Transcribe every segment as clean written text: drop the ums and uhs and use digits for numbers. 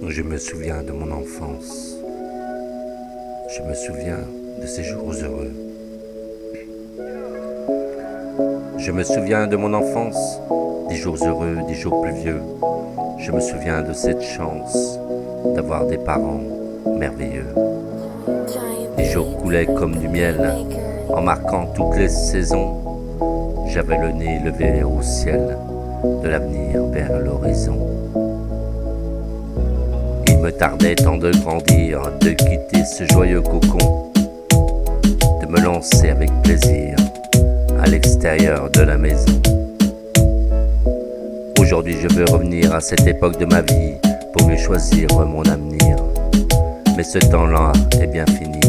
Je me souviens de mon enfance. Je me souviens de ces jours heureux. Je me souviens de mon enfance, des jours heureux, des jours pluvieux. Je me souviens de cette chance d'avoir des parents merveilleux. Les jours coulaient comme du miel, en marquant toutes les saisons. J'avais le nez levé au ciel, de l'avenir vers l'horizon. Il me tardait tant de grandir, de quitter ce joyeux cocon, de me lancer avec plaisir à l'extérieur de la maison. Aujourd'hui je veux revenir à cette époque de ma vie pour mieux choisir mon avenir. Mais ce temps-là est bien fini,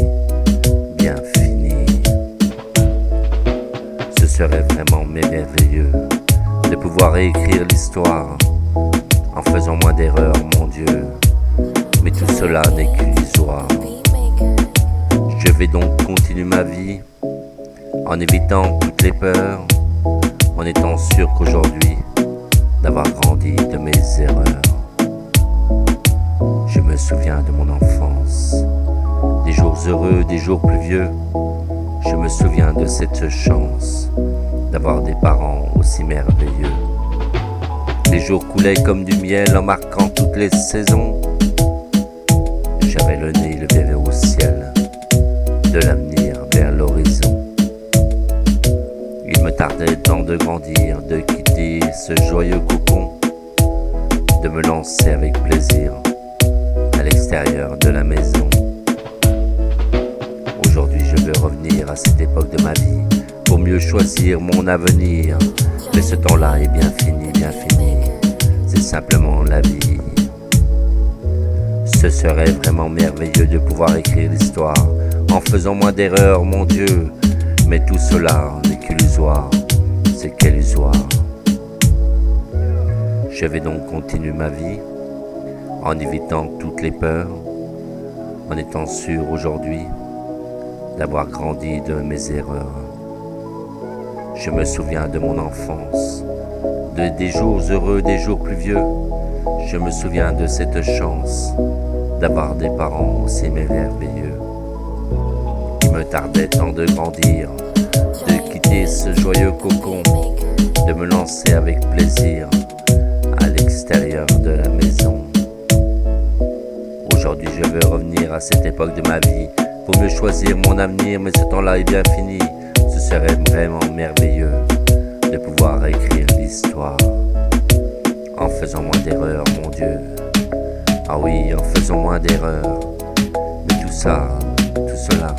bien fini. Ce serait vraiment merveilleux de pouvoir écrire l'histoire en faisant moins d'erreurs, mon Dieu. Mais tout cela n'est qu'illusoire. Je vais donc continuer ma vie en évitant toutes les peurs, en étant sûr qu'aujourd'hui, d'avoir grandi de mes erreurs. Je me souviens de mon enfance, des jours heureux, des jours pluvieux. Je me souviens de cette chance d'avoir des parents aussi merveilleux. Les jours coulaient comme du miel en marquant toutes les saisons. J'avais le nez levé au ciel, de l'avenir vers l'horizon. Il me tardait tant de grandir, de quitter ce joyeux cocon, de me lancer avec plaisir à l'extérieur de la maison. Aujourd'hui je veux revenir à cette époque de ma vie pour mieux choisir mon avenir. Mais ce temps-là est bien fini, c'est simplement la vie. Ce serait vraiment merveilleux de pouvoir écrire l'histoire en faisant moins d'erreurs, mon Dieu. Mais tout cela n'est qu'illusoire, c'est qu'illusoire. Je vais donc continuer ma vie en évitant toutes les peurs, en étant sûr aujourd'hui d'avoir grandi de mes erreurs. Je me souviens de mon enfance, des jours heureux, des jours pluvieux. Je me souviens de cette chance d'avoir des parents aussi merveilleux. Il me tardait tant de grandir, de quitter ce joyeux cocon, de me lancer avec plaisir à l'extérieur de la maison. Aujourd'hui je veux revenir à cette époque de ma vie pour mieux choisir mon avenir. Mais ce temps-là est bien fini. Ce serait vraiment merveilleux de pouvoir écrire l'histoire en faisant moins d'erreurs, mon Dieu. Ah oui, en faisant moins d'erreurs. Mais tout cela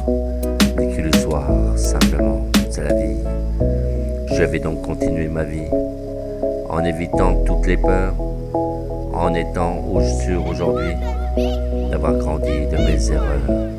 n'est qu'illusoire, simplement, c'est la vie. Je vais donc continuer ma vie en évitant toutes les peurs, en étant sûr aujourd'hui d'avoir grandi de mes erreurs.